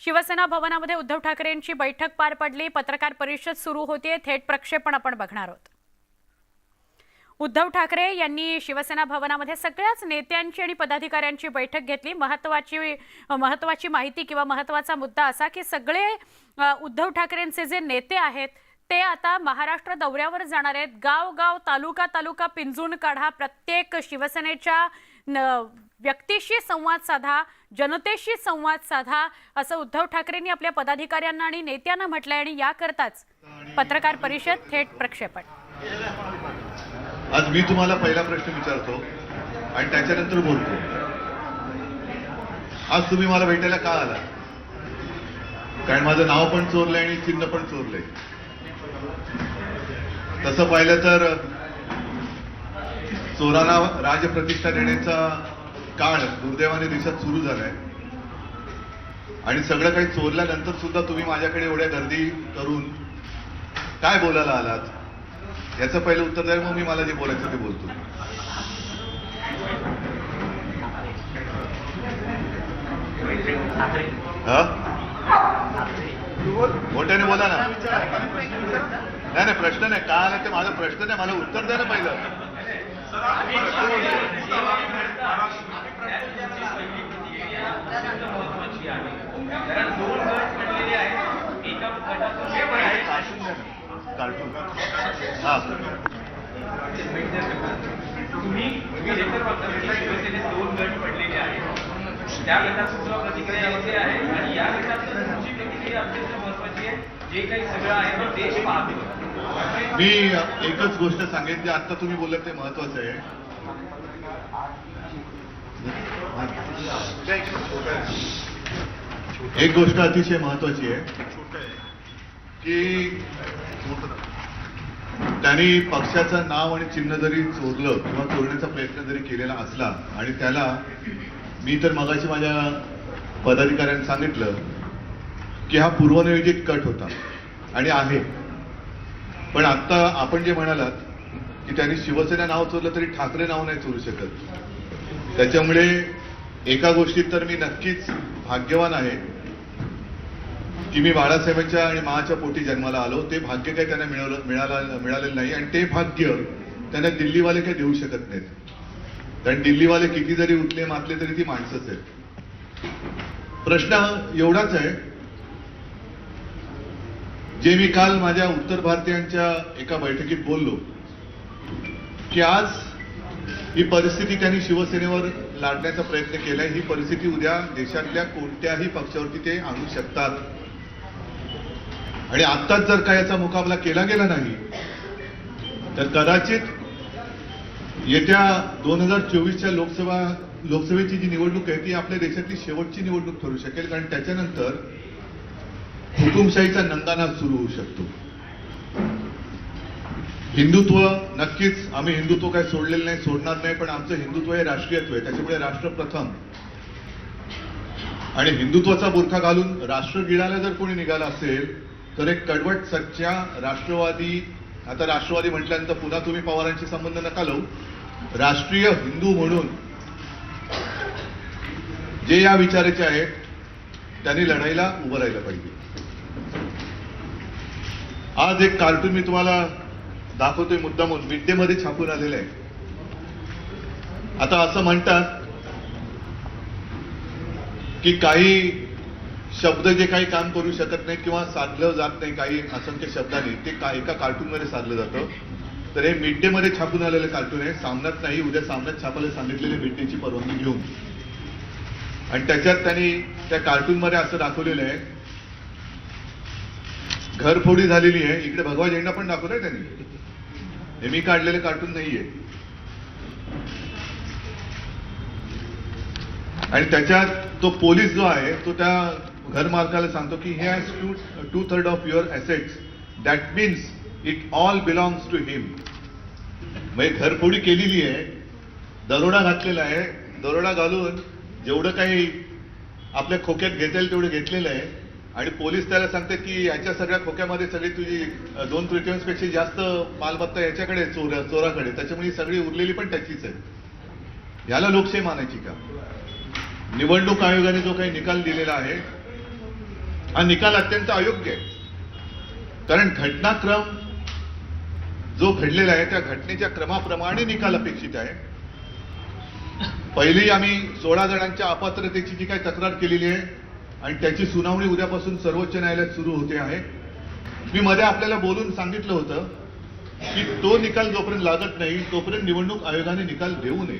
शिवसेना भवनामध्ये उद्धव ठाकरेंची बैठक पार पडली। पत्रकार परिषद सुरू होतीये, थेट प्रक्षेपण आपण बघणार आहोत। उद्धव ठाकरे यांनी शिवसेना भवनामध्ये सगळ्याच नेत्यांची आणि पदाधिकाऱ्यांची बैठक घेतली। महत्त्वाची माहिती किंवा महत्त्वाचा मुद्दा असा की सगळे उद्धव ठाकरेंचे जे नेते आहेत ते आता महाराष्ट्र दौऱ्यावर जाणार आहेत। गाव गाव तालुका तालुका पिंजून काढा, प्रत्येक शिवसेनेच्या व्यक्तीशी संवाद साधा, जनतेशी संवाद साधा, असं उद्धव ठाकरेंनी आपल्या पदाधिकाऱ्यांना आणि नेत्यांना म्हटलंय। आणि याकरताच पत्रकार परिषद थेट प्रक्षेपण। आज मी तुम्हाला पहिला प्रश्न विचारतो आणि त्याच्यानंतर बोलतो। आज तुम्ही मला भेटायला का आला? कारण माझं नाव पण चोरलंय आणि चिन्ह पण चोरलंय। तसं पाहिलं तर चोरांना राजप्रतिष्ठा देण्याचा काळ दुर्दैवाने देशात सुरू झालाय आणि सगळं काही चोरल्यानंतर सुद्धा तुम्ही माझ्याकडे एवढ्या गर्दी करून काय बोलायला आलात याचं पहिलं उत्तर द्या, मग मी मला जे बोलायचं ते बोलतो। मोठ्याने बोला ना। नाही प्रश्न नाही, काय आलं ते माझा प्रश्न नाही, मला उत्तर द्या ना पहिलं। कार्टून हा तुम्ही शिवसेनेत 2 गट पडलेले आहेत, त्या गटात सुद्धा प्रतिक्रिया असे आहे आणि या गटात तुमची प्रतिक्रिया अत्यंत महत्वाची आहे। जे काही सगळं आहे ते देश पाहतो। मी एकच गोष्ट सांगेन जे आता तुम्ही बोलत ते महत्वाचं आहे। एक गोष्ट अतिशय महत्वाची आहे की त्यांनी पक्षाचं नाव आणि चिन्ह जरी चोरलं किंवा चोरण्याचा प्रयत्न जरी केलेला असला आणि त्याला मी तर मगाशी माझ्या पदाधिकाऱ्यांनी सांगितलं की हा पूर्वनियोजित कट होता आणि आहे। पण आता आपण जे म्हणालात की त्यांनी शिवसेना नाव चोरलं तरी ठाकरे नाव नाही चोरू शकत। त्याच्यामुळे एका गोष्टीत तर मी नक्कीच भाग्यवान आहे की मी बाळासाहेबांच्या आणि माच्या पोटी जन्माला आलो। ते भाग्य काही त्यांना मिळालेलं नाही आणि ते भाग्य त्यांना दिल्लीवाले काही देऊ शकत नाहीत, कारण दिल्लीवाले किती जरी उठले मारले तरी ती माणसंच आहेत। प्रश्न एवढाच आहे जे मी काल माझ्या उत्तर भारतीयांच्या एका बैठकीत बोललो की आज ही परिस्थिती त्यांनी शिवसेनेवर लादण्याचा प्रयत्न केलाय, ही परिस्थिती उद्या देशातल्या कोणत्याही पक्षावरती ते आणू शकतात आणि आत्ताच जर का याचा मुकाबला केला गेला नाही तर कदाचित येत्या 2024च्या लोकसभेची जी निवडणूक आहे ती आपल्या देशातली शेवटची निवडणूक ठरू शकेल, कारण त्याच्यानंतर हुकुमशाहीचा नंगानाच सुरू होऊ शकतो। हिंदुत्व नक्कीच, आम्ही हिंदुत्व काय सोडलेलं नाही, सोडणार नाही, पण आमचं हिंदुत्व हे राष्ट्रीयत्व आहे। त्याच्यामुळे राष्ट्र प्रथम आणि हिंदुत्वाचा बुरखा घालून राष्ट्र गिळायला जर कोणी निघाला असेल तर एक कडवट सच्चा राष्ट्रवादी, आता राष्ट्रवादी म्हटल्यानंतर पुन्हा तुम्ही पवारांशी संबंध नका लावू, राष्ट्रीय हिंदू म्हणून जे या विचाराचे आहेत त्यांनी लढाईला उभं राहिलं पाहिजे। आज एक कार्टून मी तुम्हाला दाखवतोय मुद्दामून, मिड डे मध्ये छापून आलेलं आहे। आता असं म्हणतात की काही शब्द जे काही काम करू शकत नाही किंवा साधलं जात नाही काही असंख्य शब्दांनी, ते एका कार्टून मध्ये साधलं जातं। तर हे मिड डे मध्ये छापून आलेलं कार्टून आहे, सामन्यात नाही, उद्या सामन्यात छापायला सांगितलेले मिड डेची परवानगी घेऊन। आणि त्याच्यात त्यांनी त्या कार्टून मध्ये असं दाखवलेलं आहे, घरफोडी झालेली आहे, इकडे भगवा झेंडा पण दाखवलाय त्यांनी, हे मी काढलेलं कार्टून नाहीये। आणि त्याच्यात तो पोलीस जो आहे तो त्या घर मालकाला सांगतो की he has 2/3 of your assets, that means it all belongs to him। म्हणजे घरफोडी केलेली आहे, दरोडा घातलेला आहे, दरोडा घालून जेवढं काही आपल्या खोक्यात घेता येईल तेवढं घेतलेलं आहे आणि पोलीस त्याला सांगतात की याच्या सगळ्या खोक्यामध्ये सगळी तुझी 2/3 पेक्षा जास्त मालमत्ता याच्याकडे चोराकडे, त्याच्यामुळे सगळी उरलेली पण त्याचीच आहे। याला लोकशाही मानायची का? निवडणूक आयोगाने जो काही निकाल दिलेला आहे हा निकाल अत्यंत अयोग्य आहे. कारण घटनाक्रम जो घडलेला आहे त्या घटनेच्या क्रमाप्रमाणे निकाल अपेक्षित आहे. पहिली आम्ही 16 जणांच्या अपात्रतेची जी काही तक्रार केलेली आहे आणि त्याची सुनावणी उद्यापासून सर्वोच्च न्यायालयात सुरू होते आहे. मी मध्ये आपल्याला बोलून सांगितलं होतं की तो निकाल जोपर्यंत लागत नाही तोपर्यंत निवडणूक आयोगाने निकाल देऊ नये.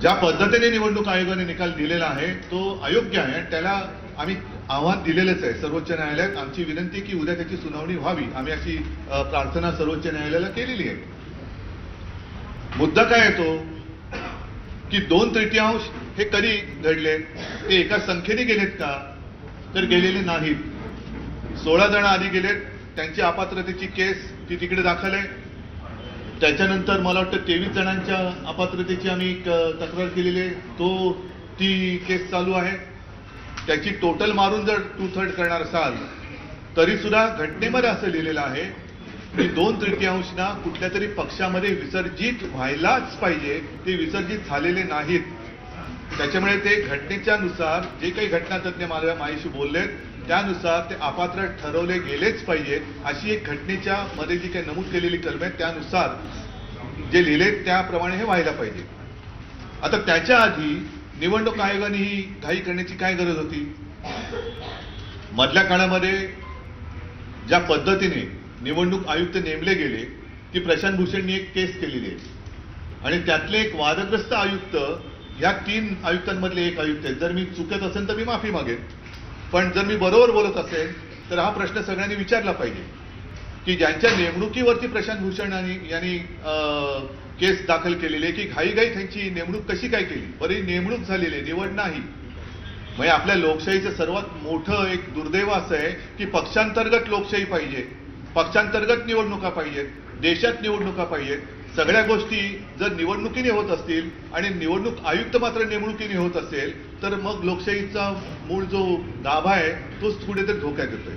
ज्या पद्धतीने निवडणूक आयोगाने निकाल दिलेला आहे तो अयोग्य आहे आणि त्याला आम्ही आव्हान दिलेलंच आहे सर्वोच्च न्यायालयात. आमची विनंती की उद्या त्याची सुनावणी व्हावी. आम्ही अशी प्रार्थना सर्वोच्च न्यायालयाला केलेली आहे. मुद्दा काय येतो की 2/3 हे कधी घडले, ते एका संख्येने गेलेत का, तर गेलेले नाहीत. 16 जण आधी गेलेत, त्यांची अपात्रतेची केस ती तिकडे दाखल आहे. त्याच्यानंतर मला वाटतं 23 जणांच्या अपात्रतेची आम्ही तक्रार केलेली आहे, ती केस चालू आहे. त्याची टोटल मारून जर 2/3 करणार असाल तरी सुद्धा घटनेमध्ये असं लिहिलेलं आहे की 2/3 ना कुठल्या तरी पक्षामध्ये विसर्जित व्हायलाच पाहिजे, ते विसर्जित झालेले नाहीत. त्याच्यामुळे ते घटनेच्या नुसार जे काही घटनातज्ञ माझ्याशी बोललेत त्यानुसार ते अपात्र ठरवले गेलेच पाहिजे, अशी एक घटनेच्या मध्ये जी काही नमूद केलेली कलम आहे त्यानुसार जे लिहिले त्याप्रमाणे हे व्हायला पाहिजे. आता त्याच्या आधी निवडणूक आयोगाने ही घाई करण्याची काय गरज होती? मधल्या काळामध्ये ज्या पद्धतीने निवडणूक आयुक्त नेमले गेले ती प्रशांत भूषणनी एक केस केलेली आहे आणि त्यातले एक वादग्रस्त आयुक्त या 3 आयुक्तांमधले एक आयुक्त आहेत. जर मी चुकत असेल तर मी माफी मागेन, पण जर मी बरोबर बोलत असेल तर हा प्रश्न सगळ्यांनी विचारला पाहिजे की ज्यांच्या नेमणुकीवरती प्रशांत भूषण यांनी केस दाखल केलेली आहे की घाईघाई त्यांची नेमणूक कशी काय केली. बरी नेमणूक झालेली आहे, निवड नाही. म्हणजे आपल्या लोकशाहीचं सर्वात मोठं एक दुर्दैव असं आहे की पक्षांतर्गत लोकशाही पाहिजे, पक्षांतर्गत निवडणुका पाहिजेत, देशात निवडणुका पाहिजेत. सगळ्या गोष्टी जर निवडणुकीने होत असतील आणि निवडणूक आयुक्त मात्र नेमणुकीने होत असेल तर मग लोकशाहीचा मूळ जो गाभा आहे तोच कुठेतरी धोक्यात येतोय.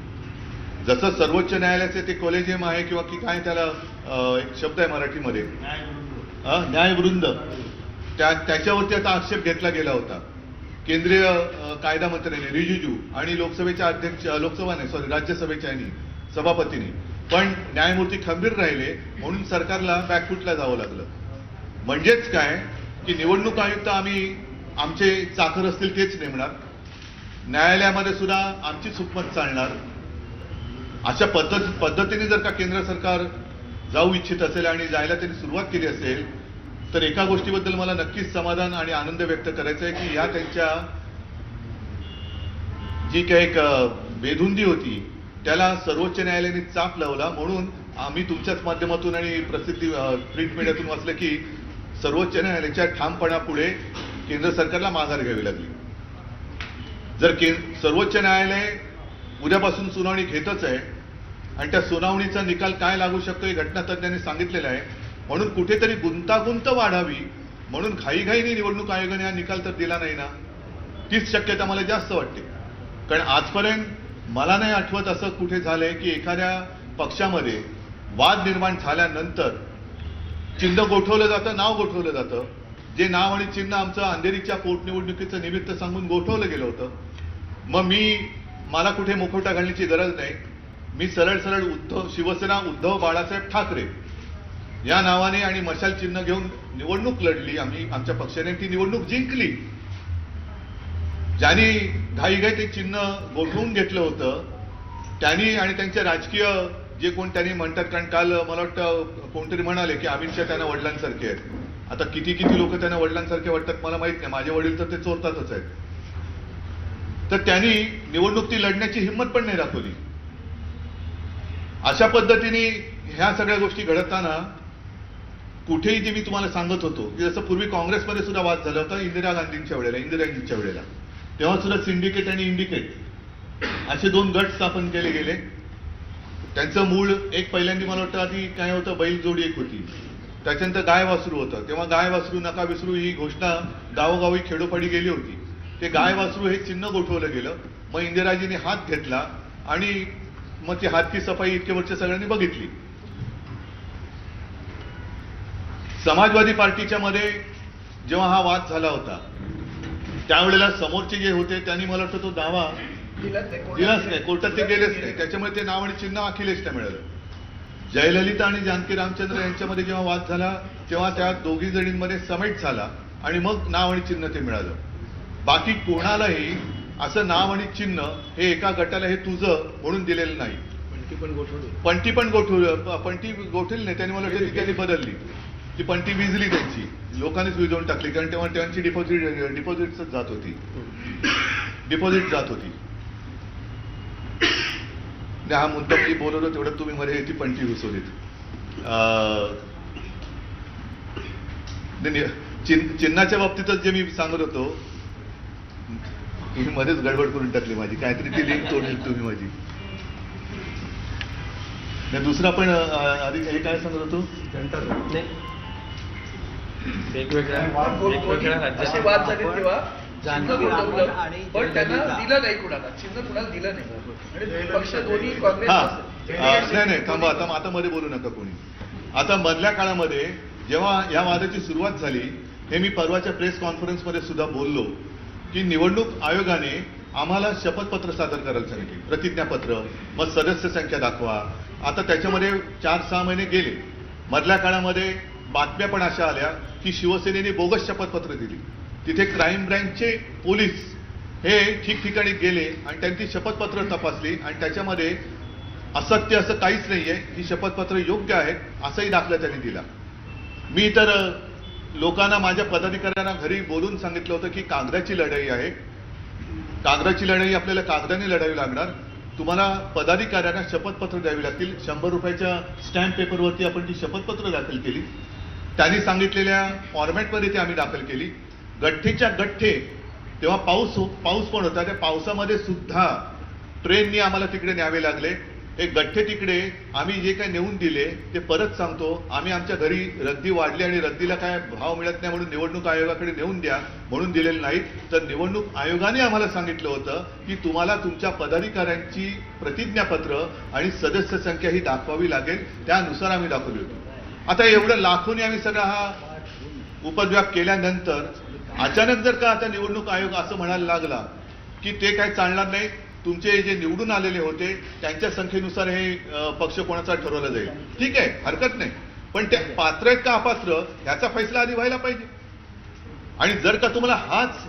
जसं सर्वोच्च न्यायालयाचे ते कॉलेजियम आहे किंवा की काय त्याला एक शब्द आहे मराठीमध्ये न्यायवृंद, त्याच्यावरती आता आक्षेप घेतला गेला होता केंद्रीय कायदा मंत्र्यांनी रिजिजू आणि राज्यसभेच्या सभापतींनी. पण न्यायमूर्ती खंबीर राहिले म्हणून सरकारला बॅकफुटला जावं लागलं. म्हणजेच काय की निवडणूक आयुक्त आम्ही आमचे चाकर असतील तेच नेमणार, न्यायालयामध्ये सुद्धा आमची हुकूमत चालणार. अशा पद्धतीने जर का केंद्र सरकार जाऊ इच्छित असेल आणि जायला त्यांनी सुरुवात केली असेल तर एका गोष्टीबद्दल मला नक्कीच समाधान आणि आनंद व्यक्त करायचा आहे की या त्यांच्या जी काही एक बेधुंदी होती त्याला सर्वोच्च न्यायालयाने चाप लावला. म्हणून आम्ही तुमच्याच माध्यमातून आणि प्रसिद्धी प्रिंट मीडियातून वाचलं की सर्वोच्च न्यायालयाच्या ठामपणापुढे केंद्र सरकारला माघार घ्यावी लागली. जर सर्वोच्च न्यायालय उद्यापासून सुनावणी घेतच आहे आणि त्या सुनावणीचा निकाल काय लागू शकतो हे घटनातज्ञांनी सांगितलेलं आहे. म्हणून कुठेतरी गुंतागुंत वाढावी म्हणून घाईघाईने निवडणूक आयोगाने हा निकाल तर दिला नाही ना, तीच शक्यता मला जास्त वाटते. कारण आजपर्यंत मला नाही आठवत असं कुठे झालंय की एखाद्या पक्षामध्ये वाद निर्माण झाल्यानंतर चिन्ह गोठवलं जातं, नाव गोठवलं जातं. जे नाव आणि चिन्ह आमचं अंधेरीच्या पोटनिवडणुकीचं निमित्त सांगून गोठवलं गेलं होतं. मग मला कुठे मुखवटा घालण्याची गरज नाही. मी सरळ शिवसेना उद्धव बाळासाहेब ठाकरे या नावाने आणि मशाल चिन्ह घेऊन निवडणूक लढली. आमच्या पक्षाने ती निवडणूक जिंकली. ज्यांनी घाईघाई ते चिन्ह गोठवून घेतलं होतं त्यांनी आणि त्यांचे राजकीय जे कोण त्यांनी म्हणतात, कारण काल मला वाटतं कोणतरी म्हणाले की अमित शहा त्यांना वडिलांसारखे आहेत. आता किती लोक त्यांना वडिलांसारखे वाटतात मला माहित नाही, माझे वडील तर ते चोरतातच आहेत. तर त्यांनी निवडणूक ती लढण्याची हिंमत पण नाही दाखवली. अशा पद्धतीने ह्या सगळ्या गोष्टी घडताना कुठेही जे मी तुम्हाला सांगत होतो की जसं पूर्वी काँग्रेसमध्ये सुद्धा वाद झाला होता इंदिराजींच्या वेळेला, तेव्हा सुद्धा सिंडिकेट आणि इंडिकेट असे 2 गट स्थापन केले गेले. त्यांचं मूळ एक पहिल्यांदा मला वाटतं आधी काय होतं, बैल जोडी एक होती, त्याच्यानंतर गाय वासरू होतं. तेव्हा गाय वासरू नका विसरू ही घोषणा गावोगावी खेडोपाडी गेली होती. ते गाय वासरू हे चिन्ह गोठवलं गेलं. मग इंदिराजींनी हात घेतला आणि मग ती हातची सफाई इतके वर्ष सगळ्यांनी बघितली. समाजवादी पार्टीच्या मध्ये जेव्हा हा वाद झाला होता त्यावेळेला समोरचे जे होते त्यांनी मला वाटतं तो दावा दिलाच नाही, कोर्टात ते गेलेच नाही. त्याच्यामुळे ते नाव आणि चिन्ह अखिलेशला मिळालं. जयललिता आणि जानकी रामचंद्र यांच्यामध्ये जेव्हा वाद झाला तेव्हा त्या दोघी जणींमध्ये समेट झाला आणि मग नाव आणि चिन्ह ते मिळालं. बाकी कोणालाही असं नाव आणि चिन्ह हे एका गटाला हे तुझं म्हणून दिलेलं नाही. पंटी गोठवली नाही, त्यांनी मला वाटतं त्यांनी बदलली. ती पंटी विजली त्यांची, लोकांनीच विजवून टाकली, कारण तेव्हा त्यांची डिपॉझिट जात होती. हा मुद्दा मी बोलवलो तेवढं तुम्ही मध्ये ती पंटी घुसवलीत. चिन्हाच्या बाबतीतच जे मी सांगत होतो, तुम्ही मध्येच गडबड करून टाकली माझी, काहीतरी ती लिंक तोडली तुम्ही माझी. दुसरा पण आधी हे काय सांगत होतो, वेगवेगळ्या असे वाद झाले तेव्हा चिन्ह गोठवलं, पण त्यांना दिलं नाही, कुणाला चिन्ह कुणाला दिलं नाही. आणि पक्ष दोन्ही काँग्रेस नाही थांबा, आता मध्ये बोलू नका कोणी. आता मधल्या काळामध्ये जेव्हा या वादाची सुरुवात झाली, हे मी परवाच्या प्रेस कॉन्फरन्समध्ये सुद्धा बोललो की निवडणूक आयोगाने आम्हाला शपथपत्र सादर करायला सांगितले, प्रतिज्ञापत्र, मग सदस्य संख्या दाखवा. आता त्याच्यामध्ये 4-6 महिने गेले. मधल्या काळामध्ये बातम्या पण अशा आल्या की शिवसेनेने बोगस शपथपत्र दिली. तिथे क्राईम ब्रँचचे पोलीस हे ठिकठिकाणी गेले आणि त्यांची शपथपत्र तपासली आणि त्याच्यामध्ये असत्य असं काहीच नाहीये, ही शपथपत्र योग्य आहेत असंही दाखला त्यांनी दिला. मी तर लोकांना, माझ्या पदाधिकाऱ्यांना घरी बोलून सांगितलं होतं की कागदाची लढाई आहे, कागदाची लढाई आपल्याला कागदाने लढावी लागणार. तुम्हाला पदाधिकाऱ्यांना शपथपत्र द्यावी लागतील. 100 रुपयाच्या स्टॅम्प पेपरवरती आपण ती शपथपत्र दाखल केली. त्यांनी सांगितलेल्या फॉर्मॅटमध्ये ती आम्ही दाखल केली. गठ्ठेच्या गठ्ठे, तेव्हा पाऊस पण होता, त्या पावसामध्ये सुद्धा ट्रेननी आम्हाला तिकडे न्यावे लागले. हे गठ्ठे तिकडे आम्ही जे काही नेऊन दिले ते परत सांगतो, आम्ही आमच्या घरी रद्दी वाढली आणि रद्दीला काय भाव मिळत नाही म्हणून निवडणूक आयोगाकडे नेऊन द्या म्हणून दिलेलं नाही. तर निवडणूक आयोगाने आम्हाला सांगितलं होतं की तुम्हाला तुमच्या पदाधिकाऱ्यांची प्रतिज्ञापत्र आणि सदस्य संख्या ही दाखवावी लागेल, त्यानुसार आम्ही दाखवली होती. आता एवढं लाखोनी आम्ही सगळा हा उपद्व्याप केल्यानंतर अचानक जर का आता निवडणूक आयोग असं म्हणायला लागला की ते काय चालणार नाही, तुमचे जे निवडून आलेले होते त्यांच्या संख्येनुसार हे पक्ष कोणाचा ठरवला जाईल, ठीक आहे, हरकत नाही. पण ते पात्र आहेत का अपात्र ह्याचा फैसला आधी व्हायला पाहिजे. आणि जर का तुम्हाला हाच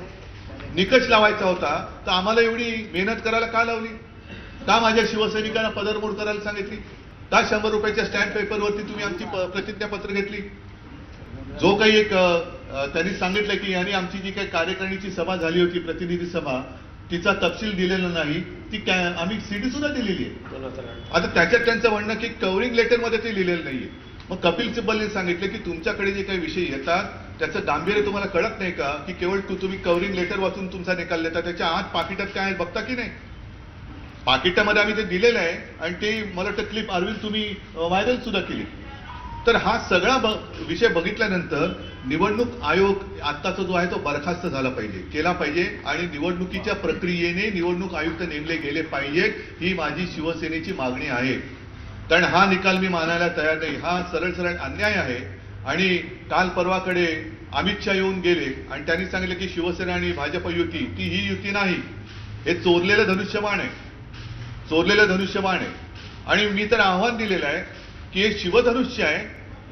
निकष लावायचा होता तर आम्हाला एवढी मेहनत करायला का लावली? का माझ्या शिवसैनिकांना पदरमोड करायला सांगितली? का 100 रुपयाच्या स्टॅम्प पेपरवरती तुम्ही आमची प्रतिज्ञापत्र घेतली? जो काही एक त्यांनी सांगितलं की यांनी आमची जी काही कार्यकारिणीची सभा झाली होती, प्रतिनिधी सभा, तिचा तपशील दिलेला नाही, ती आम्ही सीडी सुद्धा दिलेली आहे. आता त्याच्यात त्यांचं म्हणणं की कव्हरिंग लेटरमध्ये ते लिहिलेलं नाहीये. मग कपिल सिब्बलने सांगितलं की तुमच्याकडे जे काही विषय येतात त्याचं गांभीर्य तुम्हाला कळत नाही का, की केवळ तुम्ही कव्हरिंग लेटर वाचून तुमचा निकाल देता, त्याच्या आत पाकिटात काय आहे बघता की नाही? पाकिटामध्ये आम्ही ते दिलेलं आहे आणि ते मला वाटतं क्लिप अरविंद तुम्ही व्हायरल सुद्धा केली. तर हा सगळा विषय बघितल्यानंतर निवडणूक आयोग आत्ताचा जो आहे तो बरखास्त झाला पाहिजे, केला पाहिजे आणि निवडणुकीच्या प्रक्रियेने निवडणूक आयुक्त नेमले गेले पाहिजेत, ही माझी शिवसेनेची मागणी आहे. कारण हा निकाल मी मानायला तयार नाही, हा सरळ अन्याय आहे. आणि काल परवाकडे अमित शहा येऊन गेले आणि त्यांनी सांगितलं की शिवसेना आणि भाजप युती, ती ही युती नाही, हे चोरलेलं धनुष्यबाण आहे, चोरलेलं धनुष्यबाण आहे. आणि मी तर आव्हान दिलेलं आहे की हे शिवधनुष्य आहे,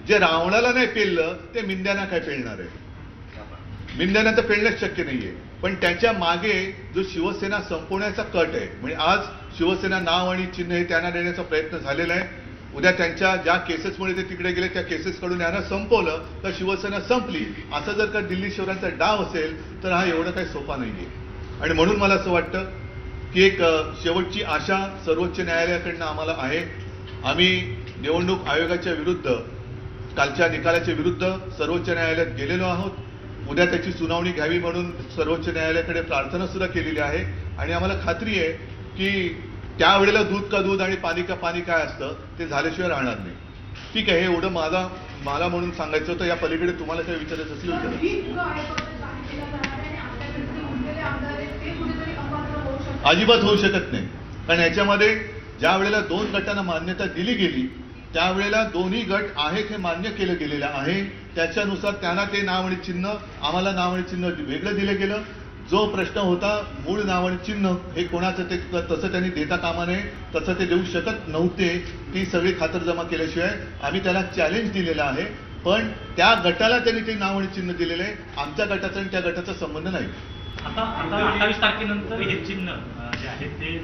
जे रावणाला नाही पेललं ते मिंद्यांना काय पेलणार आहे? मिंद्यांना तर पेलणंच शक्य नाहीये. पण त्याच्या मागे जो शिवसेना संपवण्याचा कट आहे, म्हणजे आज शिवसेना नाव आणि चिन्ह हे त्यांना देण्याचा प्रयत्न झालेला आहे. उद्या त्यांच्या ज्या केसेसमुळे ते तिकडे गेले त्या केसेसकडून यांना संपवलं तर शिवसेना संपली, असं जर का दिल्ली शहरांचा डाव असेल तर हा एवढं काही सोपा नाहीये. आणि म्हणून मला असं वाटतं की एक शेवटची आशा सर्वोच्च न्यायालयाकडनं आम्हाला आहे. आम्ही निवडणूक आयोगाच्या विरुद्ध, कालच्या निकालाच्या विरुद्ध सर्वोच्च न्यायालयात गेलेलो आहोत. उद्या त्याची सुनावणी घ्यावी म्हणून सर्वोच्च न्यायालयाकडे प्रार्थना सुद्धा केलेली आहे. आणि आम्हाला खात्री आहे की त्यावेळेला दूध का दूध आणि पाणी का पाणी काय असतं ते झाल्याशिवाय राहणार नाही. ठीक आहे, हे एवढं मला म्हणून सांगायचं होतं. या पलीकडे तुम्हाला काही विचारायचं असेल विचारा. अजिबात होऊ शकत नाही. कारण याच्यामध्ये ज्या वेळेला 2 गटांना मान्यता दिली गेली त्यावेळेला दोन्ही गट आहेत हे मान्य केलं गेलेलं आहे. त्याच्यानुसार त्यांना ते नाव आणि चिन्ह, आम्हाला नाव आणि चिन्ह वेगळं दिलं गेलं. जो प्रश्न होता मूळ नाव आणि चिन्ह हे कोणाचं ते तसं त्यांनी देता कामा नये, तसं ते देऊ शकत नव्हते. ती सगळी खातरजमा केल्याशिवाय आम्ही त्याला चॅलेंज दिलेलं आहे. पण त्या गटाला त्यांनी ते नाव आणि चिन्ह दिलेलं आहे. आमच्या गटाचा आणि त्या गटाचा संबंध नाही. आता 28 तारखेनंतर हे चिन्ह जे आहे ते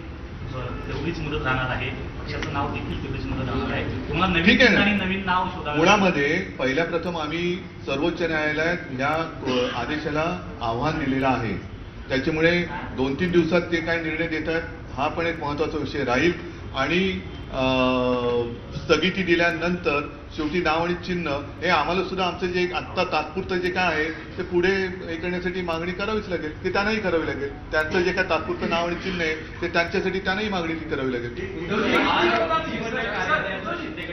तेवढीच मुदत राहणार आहे. पक्षाचं नाव देखील तेवढीच मुदत राहणार आहे. तुम्हाला नवीन ठीक आहे चिन्ह ना. आणि नवीन नाव शोधावं मुळामध्ये पहिल्या प्रथम आम्ही सर्वोच्च न्यायालयात या आदेशाला आव्हान दिलेलं आहे. त्याच्यामुळे 2-3 दिवसात ते काय निर्णय देतात हा पण एक महत्वाचा विषय राहील. आणि स्थगिती दिल्यानंतर शेवटी नाव आणि चिन्ह हे आम्हाला सुद्धा आमचं जे आत्ता तात्पुरतं जे काय आहे ते पुढे हे करण्यासाठी मागणी करावीच लागेल. ते त्यांनाही करावी लागेल. त्यांचं जे काय तात्पुरतं नाव आणि चिन्ह आहे ते त्यांच्यासाठी त्यांनाही मागणी ती करावी लागेल.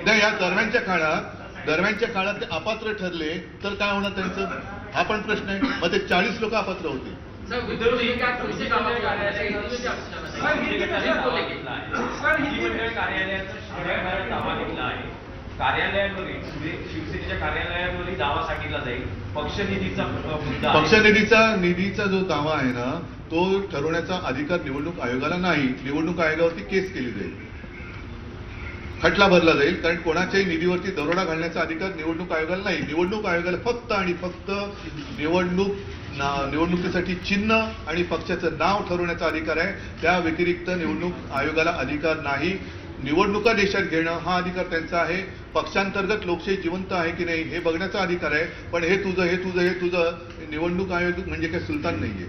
नाही, या दरम्यानच्या काळात ते अपात्र ठरले तर काय होणार त्यांचं, हा पण प्रश्न आहे. मग ते 40 लोक अपात्र होतील. कार्यालयाद्वारे शिवसेनेच्या कार्यालयाद्वारे दावा सांगितला जाईल. पक्षनिधीचा मुद्दा निधीचा जो दावा आहे ना तो ठरवण्याचा अधिकार निवडणूक आयोगाला नाही. निवडणूक आयोगावरती केस केली जाईल, खटला भरला जाईल. कारण कोणाच्याही निधीवरती दरोडा घालण्याचा अधिकार निवडणूक आयोगाला नाही. निवडणूक आयोगाला फक्त आणि फक्त निवडणुकीसाठी चिन्ह आणि पक्षाचं नाव ठरवण्याचा अधिकार आहे. त्या व्यतिरिक्त निवडणूक आयोगाला अधिकार नाही. निवडणुका देशात घेणं हा अधिकार त्यांचा आहे. पक्षांतर्गत लोकशाही जिवंत आहे की नाही हे बघण्याचा अधिकार आहे. पण हे तुझं निवडणूक आयोग म्हणजे काय सुलतान नाहीये.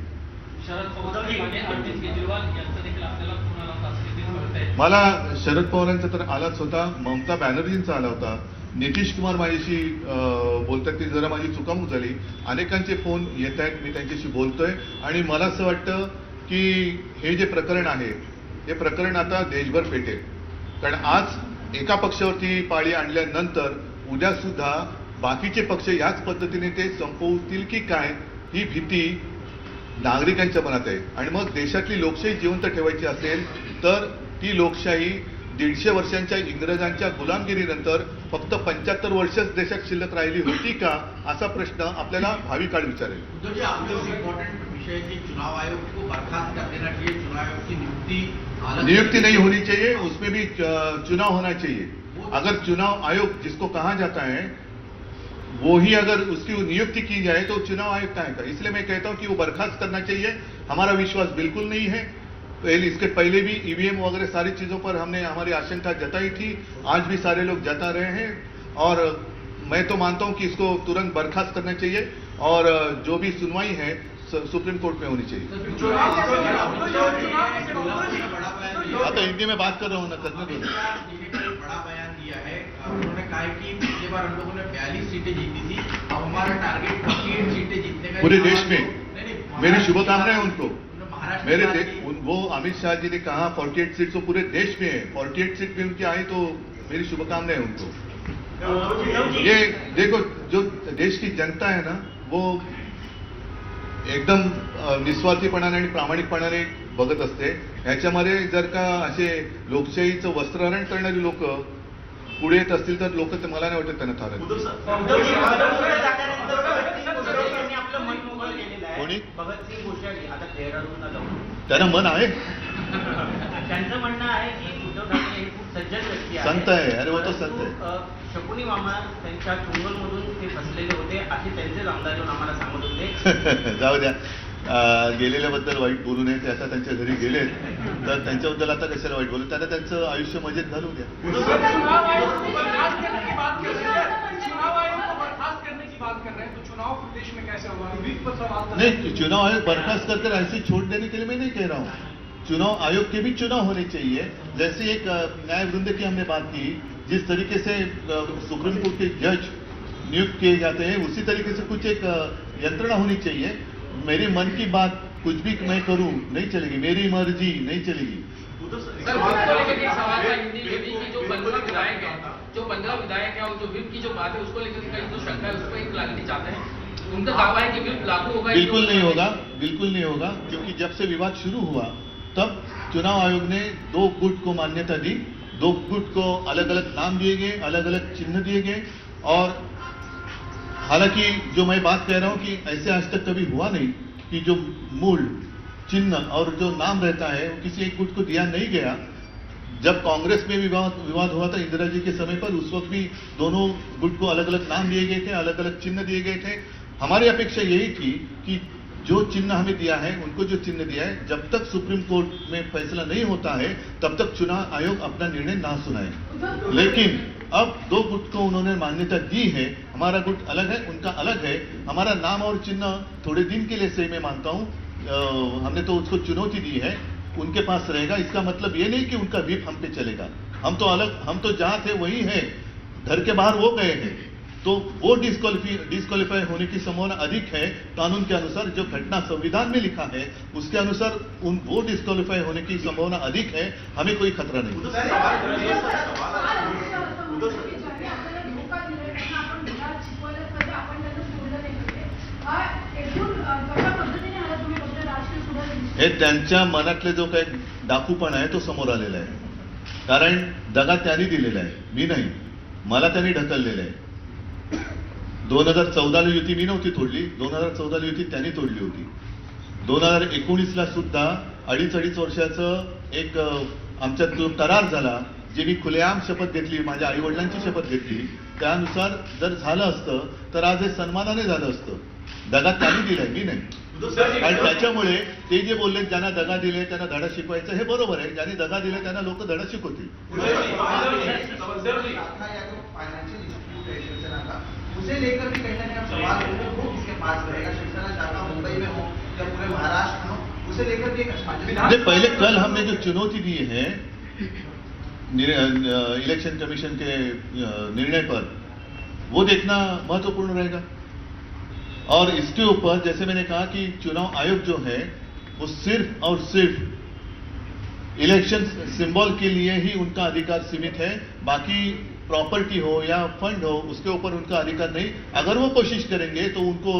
मला शरद पवारांचा तर आलाच होता, ममता बॅनर्जींचा आला होता, नितीश कुमार माझ्याशी बोलतात ती जरा माझी चुकामुक झाली. अनेकांचे फोन येत आहेत, मी त्यांच्याशी बोलतोय. आणि मला असं वाटतं की हे जे प्रकरण आहे हे प्रकरण आता देशभर पेटेल. कारण आज एका पक्षावरती पाळी आणल्यानंतर उद्या सुद्धा बाकीचे पक्ष याच पद्धतीने ते संपवतील की काय ही भीती नागरिकांच्या मनात आहे. आणि मग देशातली लोकशाही जिवंत ठेवायची असेल तर ती लोकशाही 150 वर्षांच्या इंग्रजांच्या गुलामगिरीनंतर फक्त 75 वर्षच देशात शिल्लक राहिली होती का असा प्रश्न आपल्याला भावी काळ विचारेल. चुनाव आयोग को बर्खास्त कर देना चाहिए. चुनाव आयोग की नियुक्ति नहीं होनी चाहिए, उसमें भी चुनाव होना चाहिए. अगर चुनाव आयोग जिसको कहा जाता है वो ही अगर उसकी नियुक्ति की जाए तो चुनाव आयोग का है. इसलिए मैं कहता हूं कि वो बर्खास्त करना चाहिए. हमारा विश्वास बिल्कुल नहीं है. इसके पहले भी ईवीएम वगैरह सारी चीजों पर हमने हमारी आशंका जताई थी. आज भी सारे लोग जता रहे हैं. और मैं तो मानता हूं कि इसको तुरंत बर्खास्त करना चाहिए और जो भी सुनवाई है सुप्रीम कोर्ट में होनी चाहिए. आता हिंदी में बात कर रहा हूँ ना, करने दो. बड़ा बयान दिया है. उन्होंने कहा कि पिछली बार हम लोगों ने 42 सीटें जीती थी, अब हमारा टारगेट 48 सीटें जीतने का. पूरे देश में मेरी शुभकामनाएं उनको. महाराष्ट्र वो अमित शाह जी ने कहा 48 सीट तो पूरे देश में है. 48 सीट में उनकी आई तो मेरी शुभकामनाएं उनको. ये देखो जो देश की जनता है ना वो एकदम निस्वार्थीपणाने आणि प्रामाणिकपणाने बघत असते. ह्याच्यामध्ये जर का असे लोकशाहीचं वस्त्रहरण करणारी लोक पुढे येत असतील तर लोक मला नाही वाटत त्यांना थारत. कोणी भगतसिंग कोश्यारी आता देहरादूनला जाऊन त्यांना मन आहे. त्यांचं म्हणणं आहे की उद्धव ठाकरे हे खूप सज्जन व्यक्ती आहे, संत आहे. अरे वो तो संत आहे. शकुनी मामा त्यांच्या चुंगलमधून ते फसलेले होते असे त्यांचे आमदार येऊन आम्हाला सांगत होते. जाऊ द्या. गेलेल्याबद्दल वाईट बोलू नये. ते आता त्यांच्या घरी गेलेत तर त्यांच्याबद्दल आता कशाला वाईट बोलू. त्यांना त्यांचं आयुष्य मजेत घालू द्या. नहीं, चुनाव आयोग बर्खास्त कर ऐसे छोड़ देने के लिए मैं नहीं कह रहा हूँ. चुनाव आयोग के भी चुनाव होने चाहिए. जैसे एक न्याय वृंद की हमने बात की, जिस तरीके से सुप्रीम कोर्ट के जज नियुक्त किए जाते हैं उसी तरीके से कुछ एक यंत्रणा होनी चाहिए. मेरे मन की बात कुछ भी मैं करूं नहीं चलेगी, मेरी मर्जी नहीं चलेगी. जो 15 विधायक है और जो विप की जो बात है उसको लेकर कई जो शंका है उसको एक लागू चाहते हैं. उनका दावा है कि विप लागू होगा. बिल्कुल नहीं होगा, बिल्कुल नहीं होगा. क्योंकि जब से विवाद शुरू हुआ तब चुनाव आयोग ने 2 गुट को मान्यता दी. 2 गुट को अलग अलग नाम दिए गए, अलग अलग चिन्ह दिए गए. और हालांकि जो मैं बात कह रहा हूं कि ऐसे आज तक कभी हुआ नहीं कि जो मूल चिन्ह और जो नाम रहता है वो किसी एक गुट को दिया नहीं गया। जब कांग्रेस में विवाद हुआ था इंदिरा जी के समय पर, उस वक्त भी दोनों गुट को अलग अलग नाम दिए गए थे, अलग अलग चिन्ह दिए गए थे। हमारी अपेक्षा यही थी कि जो चिन्ह हमें दिया है, उनको जो चिन्ह दिया है, जब तक सुप्रीम कोर्ट में फैसला नहीं होता है तब तक चुनाव आयोग अपना निर्णय ना सुनाए। लेकिन अब दो गुट को उन्होंने मान्यता दी है। हमारा गुट अलग है, उनका अलग है। हमारा नाम और चिन्ह थोड़े दिन के लिए सही मैं मानता हूं, हमने तो उसको चुनौती दी है, उनके पास रहेगा। इसका मतलब ये नहीं कि उनका व्हीप हम पे चलेगा। हम तो अलग, हम तो जहां थे वही है, घर के बाहर वो गए हैं, तो वो डिस्क्वालीफाई होने की संभावना अधिक है। कानून के अनुसार जो घटना संविधान में लिखा है उसके अनुसार वो डिस्क्वालीफाई होने की संभावना अधिक है। हमें कोई खतरा नहीं। हे त्यांच्या मनातले जो काही डाकूपणा आहे तो समोर आलेला आहे. कारण दगा त्यांनी दिलेला आहे, मी नाही. मला त्यांनी ढकललेलं आहे. 2014 ला युती मी नव्हती तोडली, 2014 ला युती त्यांनी तोडली होती. 2019 ला सुद्धा अडीच वर्षाचं एक आमच्यात जो करार झाला, जे मी खुलेआम शपथ घेतली, माझ्या आई वडिलांची शपथ घेतली, त्यानुसार जर झालं असतं तर आज हे सन्मानाने झालं असतं. दगा त्यांनी दिलाय, मी नाही. आणि त्याच्यामुळे ते जे बोलले ज्यांना दगा दिले त्यांना धडा शिकवायचा, हे बरोबर आहे. ज्यांनी दगा दिले त्यांना लोक धडा शिकवतील. उसे लेकर भी कहीं ना कहीं सवाल वो किसके पास रहेगा, शिवसेना शाखा मुंबई में हो या पूरे महाराष्ट्र में हो, उसे लेकर भी एक पहले कल हमने जो चुनौती दी है इलेक्शन कमीशन के निर्णय पर, वो देखना महत्वपूर्ण रहेगा। और इसके ऊपर जैसे मैंने कहा कि चुनाव आयोग जो है वो सिर्फ और सिर्फ इलेक्शन सिंबल के लिए ही उनका अधिकार सीमित है। बाकी प्रॉपर्टी हो या फंड हो उसके ऊपर उनका अधिकार नहीं। अगर वो कोशिश करेंगे तो उनको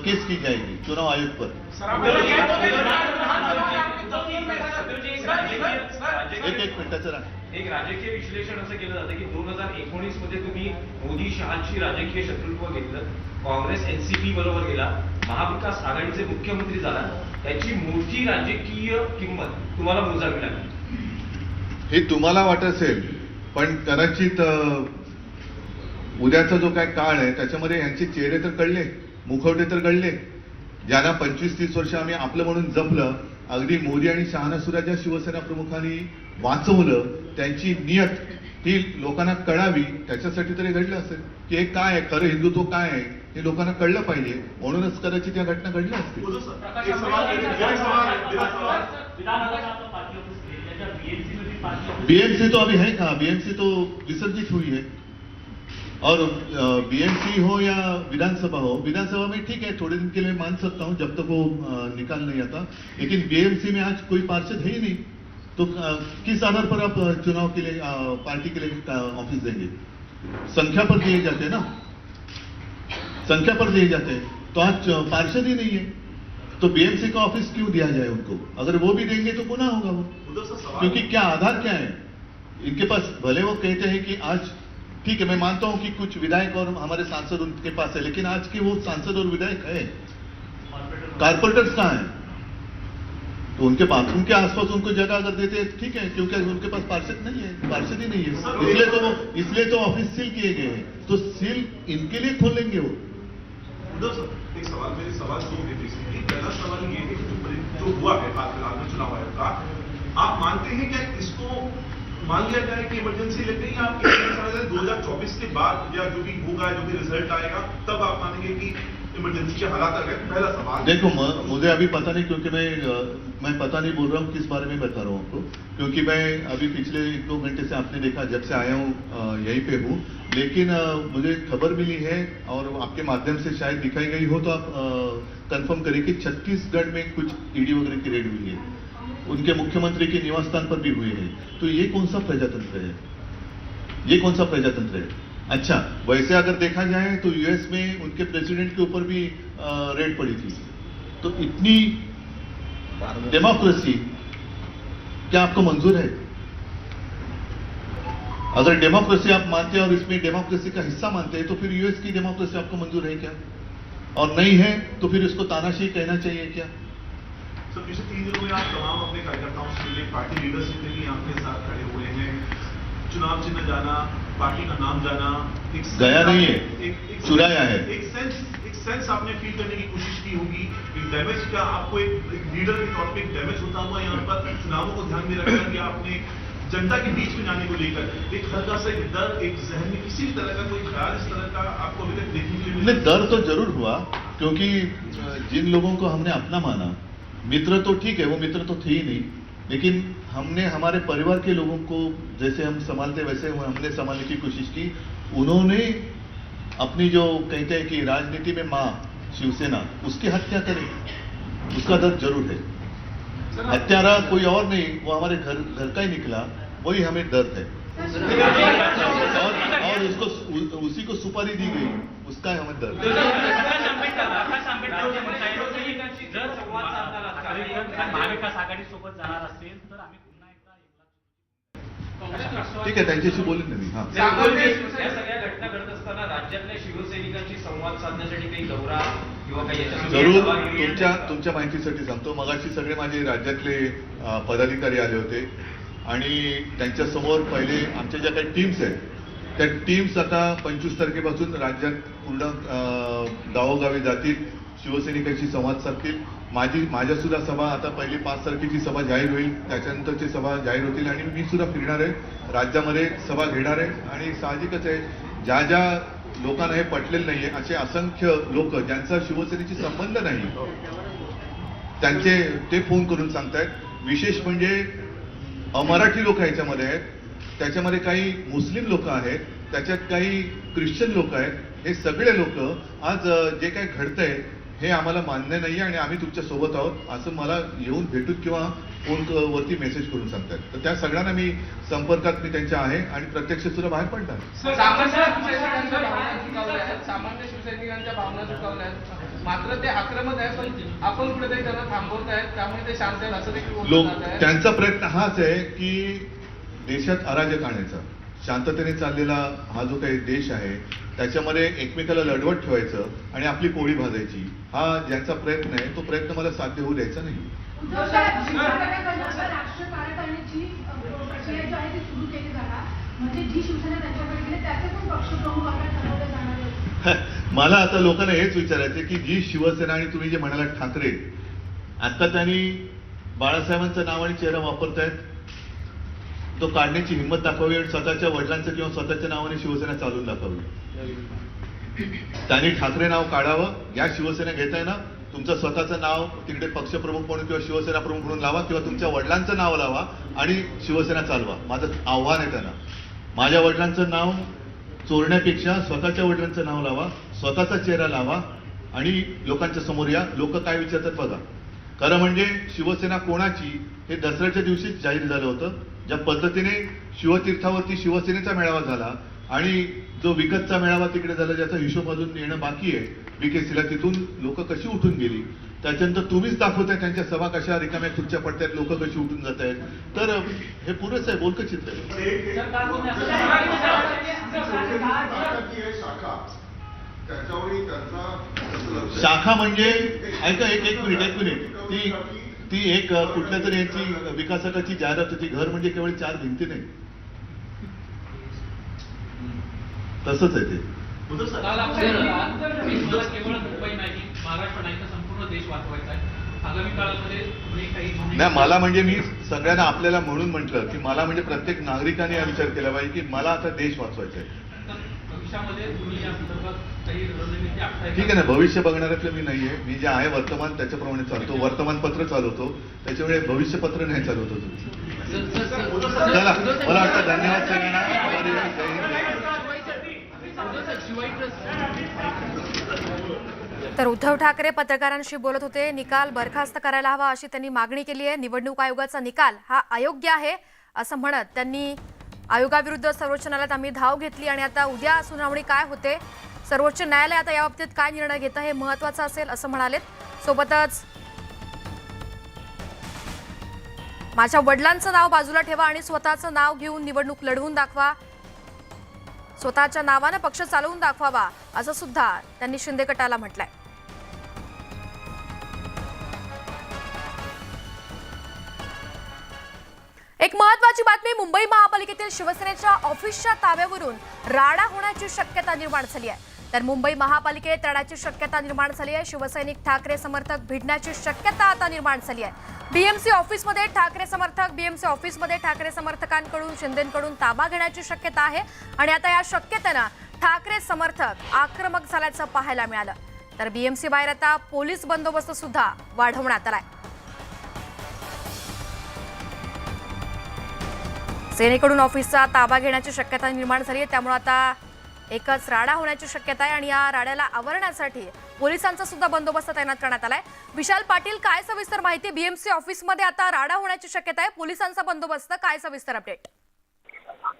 केस की जाएगी चुनाव आयोग पर। एक मिनिटाचं राहा। एक राजकीय विश्लेषण असं केलं जातं की 2019 मध्ये तुम्ही मोदी शहांशी राजकीय शत्रुत्व घेतलं, काँग्रेस एनसीपी बरोबर गेला, महाविकास आघाडीचे मुख्यमंत्री झाला, त्याची मोठी राजकीय किंमत तुम्हाला मोजावी लागली। हे तुम्हाला वाटत असेल, पण कदाचित उद्याचा जो काय काळ आहे त्याच्यामध्ये यांचे चेहरे तर कळले, मुखवटे तर कळले. ज्यांना 25-30 वर्ष आम्ही आपलं म्हणून जपलं, अगदी मोदी आणि शहाना सुद्धा ज्या शिवसेना प्रमुखांनी वाचवलं, त्यांची नियत ही लोकांना कळावी, त्याच्यासाठी तरी घडलं असेल की हे काय आहे, खरं हिंदुत्व काय आहे हे लोकांना कळलं पाहिजे. म्हणूनच कदाचित या घटना घडल्या असतील. बीएमसी तो अभी है कहाँ, बीएमसी तो विसर्जित हुई है। और बीएमसी हो या विधानसभा हो, विधानसभा में ठीक है थोड़े दिन के लिए मान सकता हूं जब तक वो निकाल नहीं आता, लेकिन बीएमसी में आज कोई पार्षद है ही नहीं, तो किस आधार पर आप चुनाव के लिए पार्टी के लिए ऑफिस देंगे? संख्या पर दिए जाते हैं ना, संख्या पर दिए जाते हैं, तो आज पार्षद ही नहीं है, तो बीएमसी का ऑफिस क्यों दिया जाए उनको? अगर वो भी देंगे तो गुनाह होगा वो, क्योंकि क्या आधार क्या है इनके पास? भले वो कहते हैं कि आज ठीक है, मैं मानता हूं कि कुछ विधायक और हमारे सांसद उनके पास है, लेकिन आज के वो सांसद और विधायक है, कारपोरेटर्स कहाँ है? तो उनके बाथरूम के आसपास उनको जगह अगर देते हैं ठीक है, क्योंकि उनके पास पार्षद नहीं है, पार्षद ही नहीं है, इसलिए तो ऑफिस सील किए गए हैं, तो सील इनके लिए खोलेंगे वो। एक सवाल, मेरी सवाल दो है बेसिकली। पहला सवाल ये है कि जो हुआ है फिलहाल में चुनाव आयोग का, आप मानते हैं क्या इसको मान लिया जाए कि इमरजेंसी लेते हैं, या आप 2024 के बाद या जो भी होगा, जो भी रिजल्ट आएगा तब आप मानेंगे कि इमरजेंसी के हालात आ गए? पहला सवाल। देखो मुझे अभी पता नहीं, क्योंकि मैं पता नहीं बोल रहा हूँ किस बारे में बता रहा हूँ आपको, क्योंकि मैं अभी पिछले 1-2 घंटे से आपने देखा जब से आया हूँ यहीं पे हूँ, लेकिन मुझे खबर मिली है और आपके माध्यम से शायद दिखाई गई हो, तो आप कंफर्म करें कि छत्तीसगढ़ में कुछ ईडी वगैरह की रेड हुई है, उनके मुख्यमंत्री के निवास स्थान पर भी हुए हैं। तो ये कौन सा प्रजातंत्र है? ये कौन सा प्रजातंत्र है? अच्छा, वैसे अगर देखा जाए तो यूएस में उनके प्रेसिडेंट के ऊपर भी रेड पड़ी थी। तो इतनी डेमोक्रेसी क्या आपको मंजूर है? अगर डेमोक्रेसी आप मानते हैं और इसमें डेमोक्रेसी का हिस्सा मानते हैं, तो फिर यूएस की डेमोक्रेसी आपको मंजूर है क्या? और नहीं है तो फिर उसको तानाशाही कहना चाहिए क्या? सर पिछले 3 दिनों में आप तमाम अपने कार्यकर्ताओं से मिले, पार्टी लीडरशिप ने भी आपके साथ खड़े हुए हैं, चुनाव चिन्ह जाना, पार्टी का नाम जाना, एक गया नहीं है, चुराया है। एक सेंस आपने फील करने की कोशिश की होगी, एक डैमेज का आपको एक लीडर के तौर पे एक डैमेज होता हुआ यहाँ पर चुनावों को ध्यान में रखकर कि आपने जनता के बीच में जाने को लेकर एक हल्का सा एक डर, एक जहन में किसी भी तरह का कोई ख्याल इस तरह का आपको अभी तक देखने के लिए नहीं, डर तो जरूर हुआ, क्योंकि जिन लोगों को हमने अपना माना, मित्र तो ठीक है, वो मित्र तो थे ही नहीं, लेकिन हमने हमारे परिवार के लोगों को जैसे हम संभालते वैसे हमने संभालने की कोशिश की। उन्होंने अपनी जो कहते हैं कि राजनीति में मां शिवसेना, उसकी हत्या करी, उसका दर्द जरूर है। हत्यारा कोई और नहीं, वो हमारे घर का ही निकला, वही हमें दर्द है। और उसको उसी को सुपारी दी गई, उसका हमें दर्द है। जर महाविकास आघाडी सोबत जाणार असेल तर आम्ही पुन्हा एकदा ठीक आहे, त्यांच्याशी बोलेन ना मी. हा, या सगळ्या घटना घडत असताना राज्यातल्या शिवसैनिकांशी संवाद साधण्यासाठी काही दौरा किंवा काही जरूर तुमच्या माहितीसाठी सांगतो. मगाशी सगळे माझे राज्यातले पदाधिकारी आले होते आणि त्यांच्या समोर पहिले आमच्या ज्या काही टीम्स आहेत, त्या टीम्स आता 25 तारखेपासून राज्यात पूर्ण गावोगावी जातील, शिवसैनिकांशी संवाद साधतील. माझ्या सुद्धा सभा आता पहिली 5 तारखेची सभा जाहीर होईल, त्याच्यानंतरची सभा जाहीर होतील आणि मी सुद्धा फिरणार आहे, राज्यामध्ये सभा घेणार आहे. आणि साहजिकच आहे, ज्या लोकांना हे पटलेलं नाहीये, असे असंख्य लोक ज्यांचा शिवसेनेशी संबंध नाही, त्यांचे ते फोन करून सांगतायत. विशेष म्हणजे अमराठी लोक याच्यामध्ये आहेत, त्याच्यामध्ये काही मुस्लिम लोक आहेत, त्याच्यात काही ख्रिश्चन लोक आहेत. हे सगळे लोक आज जे काही घडतंय हे आम्हाला मान्य नाहीये आणि आम्ही तुमच्या सोबत आहोत असं मला येऊन भेटून किंवा फोन वरती मेसेज करून सांगतात. तर त्या सगळ्यांना मी संपर्कात मी त्यांच्या आहे आणि प्रत्यक्ष सुद्धा बाहेर पडणार. सामान्य शिवसैनिकांच्या भावना दुखावल्या आहेत, मात्र ते आक्रमक आहे, पण आपण कुठेतरी त्यांना थांबवत आहेत, त्यामुळे ते शांत आहेत असं देखील बोललं जात आहे. त्यांचा प्रयत्न हाच आहे की देशात अराजक आणायचा, शांततेने चाललेला हा जो काही देश आहे त्याच्यामध्ये एकमेकाला लढवत ठेवायचं आणि आपली पोळी भाजायची, हा ज्यांचा प्रयत्न आहे तो प्रयत्न मला साध्य होऊ द्यायचा नाही. मला आता लोकांना हेच विचारायचं की जी शिवसेना आणि तुम्ही जे म्हणाला ठाकरे, आता त्यांनी बाळासाहेबांचं नाव आणि चेहरा वापरतायत, तो काढण्याची हिंमत दाखवावी आणि स्वतःच्या वडिलांचं किंवा स्वतःच्या नावाने शिवसेना चालून दाखवावी. त्यांनी ठाकरे नाव काढावं. या शिवसेना घेताय ना, तुमचं स्वतःचं नाव तिकडे पक्षप्रमुख म्हणून किंवा शिवसेना प्रमुख म्हणून लावा किंवा तुमच्या वडिलांचं नाव लावा आणि शिवसेना चालवा. माझं आव्हान आहे त्यांना. माझ्या वडिलांचं नाव चोरण्यापेक्षा स्वतःच्या वडिलांचं नाव लावा, स्वतःचा चेहरा लावा आणि लोकांच्या समोर या. लोक काय विचारतात बघा. खरं म्हणजे शिवसेना कोणाची हे दसऱ्याच्या दिवशीच जाहीर झालं होतं. ज्या पद्धतीने शिवतीर्थावरती शिवसेनेचा मेळावा झाला आणि जो विकतचा मेळावा तिकडे झाला, ज्याचा हिशोब अजून येणं बाकी आहे बीकेसीला, तिथून लोक कशी उठून गेली, त्याच्यानंतर तुम्हीच दाखवताय त्यांच्या सभा कशा रिकाम्या खुर्च्या पडतायत, लोक कशी उठून जात आहेत. तर हे पुरेच आहे, बोलकं चित्र आहे. शाखा म्हणजे ऐका, एक मिनिट, ती एक कुठल्या तरी यांची विकासकाची जाहिरात होती. घर म्हणजे केवळ 4 भिंती नाही, तसंच आहे ते. केवळ मुंबई नाही, महाराष्ट्र नाही तर संपूर्ण देश वाचवायचा आहे. आगामी काळामध्ये नाही, मला म्हणजे मी सगळ्यांना आपल्याला म्हणून म्हटलं की मला म्हणजे प्रत्येक नागरिकाने हा विचार केला पाहिजे की मला आता देश वाचवायचा आहे. भविष्यामध्ये तुम्ही या संदर्भात काही रणनीती आखताय? ठीक आहे ना, भविष्य बघणाऱ्यातलं मी नाहीये. मी जे आहे वर्तमान त्याच्याप्रमाणे चालतो, वर्तमानपत्र चालवतो, त्याच्यामुळे भविष्यपत्र नाही चालवतो. चला, मला वाटतं धन्यवाद सगळ्यांना. तर उद्धव ठाकरे पत्रकारांशी बोलत होते. निकाल बरखास्त करायला हवा अशी त्यांनी मागणी केली आहे. निवडणूक आयोगाचा निकाल हा अयोग्य आहे असं म्हणत त्यांनी आयोगाविरुद्ध सर्वोच्च न्यायालयात आम्ही धाव घेतली आणि आता उद्या सुनावणी काय होते, सर्वोच्च न्यायालय आता याबाबतीत काय निर्णय घेतं हे महत्त्वाचं असेल असं म्हणालेत. सोबतच माझ्या वडिलांचं नाव बाजूला ठेवा आणि स्वतःचं नाव घेऊन निवडणूक लढवून दाखवा, स्वतःच्या नावाने पक्ष चालवून दाखवावा असं सुद्धा त्यांनी शिंदे गटाला म्हटलंय. एक महत्वाची बातमी, मुंबई महापालिकेतील शिवसेनेच्या ऑफिसच्या ताब्यावरून राडा होण्याची शक्यता निर्माण झाली आहे. तर मुंबई महापालिकेत राडाची शक्यता निर्माण झाली आहे. शिवसैनिक ठाकरे समर्थक भिडण्याची शक्यता आता निर्माण झाली आहे. बीएमसी ऑफिसमध्ये ठाकरे समर्थकांकडून शिंदेकडून ताबा घेण्याची शक्यता आहे आणि आता या शक्यतेनं ठाकरे समर्थक आक्रमक झाल्याचं पाहायला मिळालं. तर बीएमसी बाहेर आता पोलीस बंदोबस्त सुद्धा वाढवण्यात आलाय. सेनेकडून ऑफिसचा ताबा घेण्याची शक्यता निर्माण झाली आहे. त्यामुळे आता एकच राडा होण्याची शक्यता आहे आणि या राड्याला आवरण्यासाठी पोलिसांचा सुद्धा बंदोबस्त तैनात करण्यात आलाय. विशाल पाटील, काय सविस्तर माहिती? बीएमसी ऑफिसमध्ये आता राडा होण्याची शक्यता आहे, पोलिसांचा बंदोबस्त, काय सविस्तर अपडेट?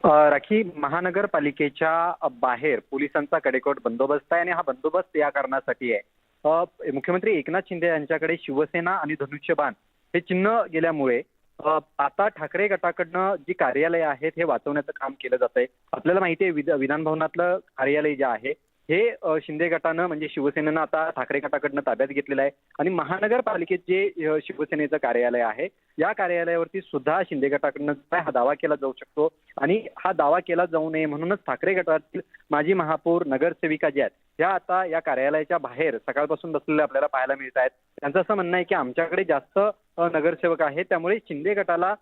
राखी, महानगरपालिकेच्या बाहेर पोलिसांचा कडेकोट बंदोबस्त आहे आणि हा बंदोबस्त या कारणासाठी आहे. मुख्यमंत्री एकनाथ शिंदे यांच्याकडे शिवसेना आणि धनुष्यबाण हे चिन्ह गेल्यामुळे आता ठाकरे गटाकडनं जी कार्यालय आहेत हे वाचवण्याचं काम केलं जात आहे. आपल्याला माहिती आहे विधान भवनातलं कार्यालय जे आहे हे शिंदे गटानं म्हणजे शिवसेनेनं आता ठाकरे गटाकडनं ताब्यात घेतलेलं आहे आणि महानगरपालिकेत जे शिवसेनेचं कार्यालय आहे या कार्यालयावरती सुद्धा शिंदे गटाकडनं हा दावा केला जाऊ शकतो आणि हा दावा केला जाऊ नये म्हणूनच ठाकरे गटातील माजी महापौर नगरसेविका ज्या आहेत ह्या आता या कार्यालयाच्या बाहेर सकाळपासून बसलेल्या आपल्याला पाहायला मिळत आहेत. त्यांचं असं म्हणणं आहे की आमच्याकडे जास्त नगरसेवक आहेत, त्यामुळे शिंदे गटाला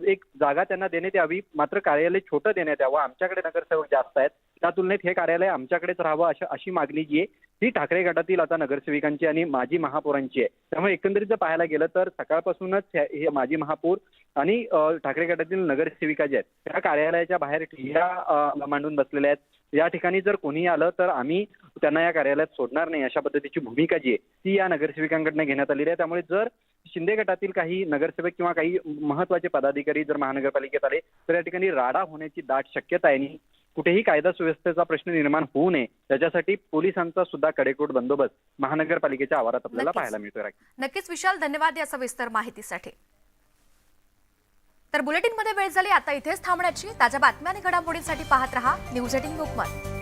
एक जागा त्यांना देण्यात यावी, मात्र कार्यालय छोटं देण्यात यावं. आमच्याकडे नगरसेवक जास्त आहेत, त्या तुलनेत हे कार्यालय आमच्याकडेच राहावं अशी मागणी जी आहे ती ठाकरे गटातील आता नगरसेविकांची आणि माजी महापौरांची आहे. त्यामुळे एकंदरीत जर पाहायला गेलं तर सकाळपासूनच हे माजी महापौर आणि ठाकरे गटातील नगरसेविका ज्या आहेत त्या कार्यालयाच्या बाहेर ठिय्या मांडून बसलेल्या आहेत. या ठिकाणी जर कोणी आलं तर आम्ही त्यांना या कार्यालयात सोडणार नाही अशा पद्धतीची भूमिका जी आहे ती या नगरसेविकांकडनं घेण्यात आलेली आहे. त्यामुळे जर शिंदे गटातील काही नगरसेवक किंवा काही महत्वाचे पदाधिकारी जर महानगरपालिकेत आले तर या ठिकाणी राडा होण्याची दाट शक्यता आहे आणि कुठेही कायदा सुव्यवस्थेचा प्रश्न निर्माण होऊ नये त्याच्यासाठी पोलिसांचा सुद्धा कडेकोट बंदोबस्त महानगरपालिकेच्या आवारात आपल्याला पाहायला मिळतोय. नक्कीच विशाल, धन्यवाद या सविस्तर माहितीसाठी. तर बुलेटिनमध्ये वेळ झाली आता इथेच थांबण्याची. ताज्या बातम्या आणि घडामोडींसाठी पाहत रहा न्यूज 18 लोकमत.